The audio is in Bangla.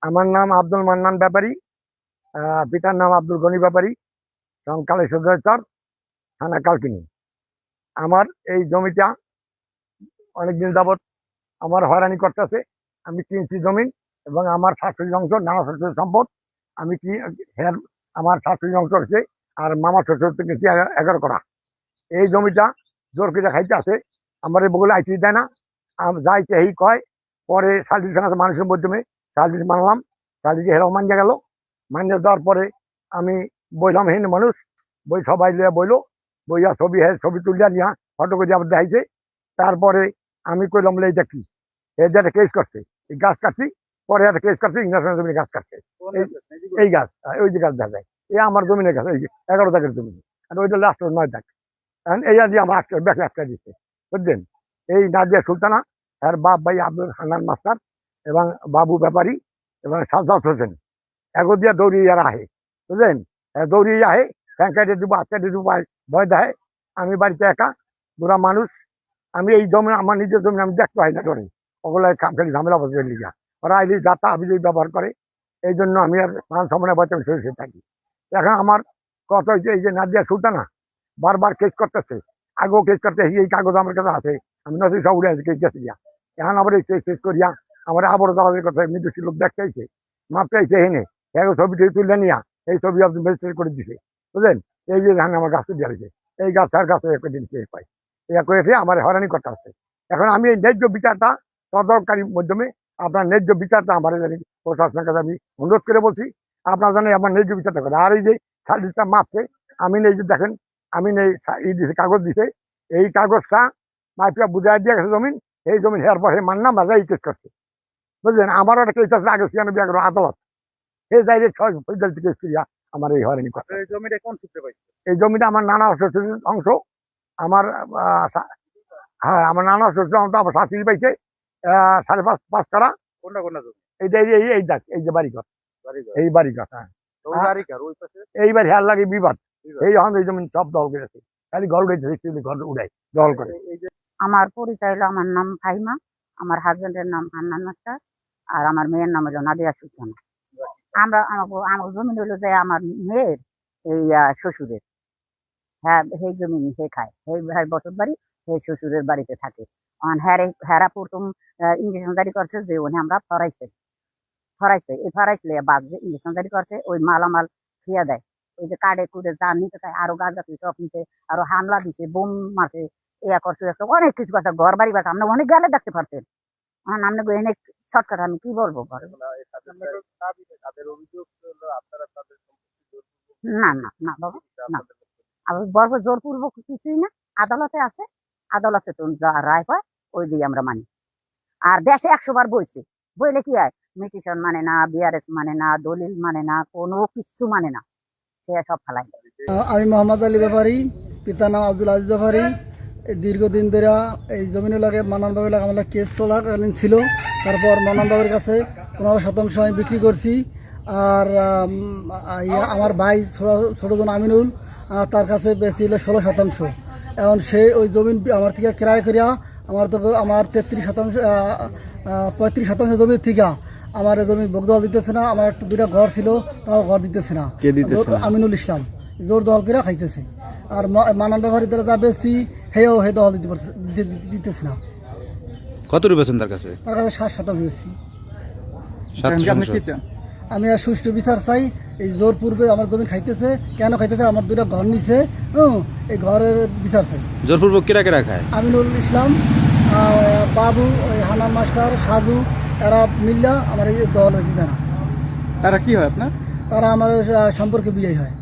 আমার নাম আব্দুল মান্নান ব্যাপারী, পিতার নাম আব্দুল গনি ব্যাপারী, কালেশ্বর চর, থানা কালকিনি। আমার এই জমিটা অনেকদিন যাবৎ আমার হয়রানি করতেছে। আমি কিনছি জমিন এবং আমার শাশুড়ির অংশ, নানা শ্বশুরের সম্পদ। আমি কি আমার শাশুড়ির অংশ হচ্ছে, আর মামা শ্বশুর থেকে 11 করা। এই জমিটা জোর করে খাইতে আছে, আমার এই বগুলো আইতে দেয় না, যাইতে এই কয়। পরে সালিসের সঙ্গে মানুষের মাধ্যমে সালিস মানলাম, সালিসে হেরাও মানিয়ে গেল। মানিয়ে দেওয়ার পরে আমি বইলাম, হেন মানুষ বই সবাই লিয়ে বইলো, বইয়া ছবি তুলিয়া নিয়া ফটো করে আবার দেখাইছে। তারপরে আমি কইলাম এইটা কি, এই যে একটা কেস করছে, এই গাছ কাটছি। পরে একটা কেস করছে, ইংরেজ জমিনে গাছ কাটছে। এই গাছ, ওই যে গাছ দেখা যায়, এই আমার জমিনের গাছ, ওই 11 দাগের জমি, আর ওইটা লাস্ট 9 দাগ। এই দিয়ে আমার ব্যাকে আটকা দিচ্ছে, বুঝলেন। এই নাদিয়া সুলতানা, আর বাপ ভাই আব্দুল হান্নান মাস্টার এবং বাবু ব্যাপারী এবং সাজ্জাদ হোসেন, এগো দিয়ে দৌড়িয়ে এরা আহে, বুঝলেন। দৌড়িয়ে আহে, ফ্যান কাটে দেবো, আটকা দেবো, ভয় দেয়। আমি বাড়িতে একা, বুড়া মানুষ। আমি এই জমি, আমার নিজের জমি আমি দেখতে হয় না ধরে, ওগুলো খালি ঝামেলা বসে লিগা। ওরা আইলি যাতা আবিলি ব্যবহার করে, এই জন্য আমি আর মান সম্মানের বয়সে আমি সরে থাকি। এখন আমার কথা হচ্ছে, এই যে নাদিয়া সুলতানা বারবার কেস করতেছে, আগেও কেস করতে, এই কাগজ আমার কাছে আছে, আমি নতুন সব উড়ে কেস গেছি গিয়া। এখন আবার এই কেস করিয়া আমার আবারও দাবাদের কথা নির্দিষ্ট লোক দেখতে আইছে, মাপতে আইছে, হেনে ছবিটি তুলে নিয়া এই ছবি আপনি রেজিস্টার করে দিছে, বুঝলেন। এই যে ধান আমার গাছ দিয়ে হয়েছে, এই গাছ আর গাছে একদিন কেস পাই, এটা করে আমার হয়রানি করতে আসছে। এখন আমি এই ন্যায্য বিচারটা তদন্তকারীর মাধ্যমে, আপনার ন্যায্য বিচারটা আমার জানি প্রশাসনের কাছে আমি অনুরোধ করে বলছি, আপনার জানেন আমার ন্যায্য বিচারটা করে। আর এই যে সার্ভিসটা মাপছে, আমি এই যে দেখেন, আমি এই দিছে কাগজ দিছে, এই কাগজটা মাইপিয়া বুঝাই দিয়ে গেছে জমিন, এই জমিন হেয়ার পর হে মান্না বাজাই কেস করছে, বুঝলেন। আমারও একটা কেস আছে আগে 96 আদালত, এই যাই কেস করিয়া আমার এই হয়রানি করছে। এই জমিটা কোন সূত্রে পাইছে? এই জমিটা আমার নানা শ্বশুরের অংশ, আমার হ্যাঁ, আমার নানা শ্বশুর অংশ, আমার শাশুড়ি পাইছে 5.5 কাড়া। কোনটা কোনটা জমি? এইটা এই দেখ, এই যে বাড়িঘর, এই বাড়িঘর, হ্যাঁ, ওই বাড়ি কার? ওই পাশে এইবার হেয়ার লাগে বিবাদ। এই এখন এই জমিন সব দল করেছে, খালি ঘর উঠাইছে, ঘর উড়াই দল করে। আমার পরিচয় হলো, আমার নাম ফাহিমা, আমার হাজবেন্ডের নাম হান্নান মাস্টার, আর আমার মেয়ের নাম হলো নাদিয়া সুলতানা। আমার জমি হলো যে আমার মেয়ের এই শ্বশুরের, হ্যাঁ, সেই জমি হে খায়, সেই বছর বাড়ি, সেই শ্বশুরের বাড়িতে থাকে। হেরা প্রথম ইঞ্জেকশন জারি করছে যে ওখানে আমরা ফরাইছে, এই ফরাইছলে বাদ যে ইঞ্জেকশন জারি করছে, ওই মালামাল ফিয়া দেয়, ওই যে কার্ডে কুড়ে যা নিতে চায়, আরো গাঁজা পিছে সব নিচে, আরো হামলা দিছে, বোম মারছে, ইয়া করছে, অনেক কিছু কথা, ঘর বাড়ি বাসা আপনি অনেক গেলে দেখতে পারতেন। আপনি এনে শর্টকাট আমি কি বলবো, ঘরে না না না বাবা, না, আমি বলবো জোরপূর্বক কিছুই না, আদালতে আছে, আদালতে তো যা রায় হয় ওই দিয়ে আমরা মানি। আর দেশে 100 বার বইছে, বইলে কি হয়, মিটিশন মানে না, বিআরএস মানে না, দলিল মানে না, কোনো কিছু মানে না, সে সব ফেলাই। আমি মোহাম্মদ আলী ব্যাপারী, পিতার নাম আব্দুল আজিজ ব্যাপারী। দীর্ঘদিন ধরে এই জমিনের লাগে মান্নান বাবুর লাগে আমার কেস চলাকালীন ছিল। তারপর মান্নান বাবুর কাছে 15% আমি বিক্রি করছি। আর আমার ভাই ছোটজন আমিনুল, তার কাছে বেশি হলো 16%। এখন সে ওই জমিন আমার থেকে ক্রয় করিয়া আমার 35% জমির থেকে আমার জমি বকদল দিতেছে না। আমার একটা 2টা ঘর ছিল, তাও ঘর দিতেছে না, আমিনুল ইসলাম জোর দল করে খাইতেছে। আর মানান ব্যাপারী দ্বারা যা বেশি হেও হে দল দিতেছে না। কত রুপেছেন তার কাছে? তার কাছে 7% বেশি। আমি আর সুষ্ঠু বিচার চাই। এই জোর পূর্বে আমার জমি খাইতেছে, কেন খাইতেছে? আমার 2টা ঘর নিছে, এই ঘরের বিচার চাই। জোরপূর্বক কেরা কেরা খায়? আমিনুল ইসলাম, বাবু, হান্নান মাস্টার, সাজু, এরা মিল্লা আমার এই দল দিতে না। তারা কি হয় আপনার? তারা আমার সম্পর্কে বিয়ে হয়।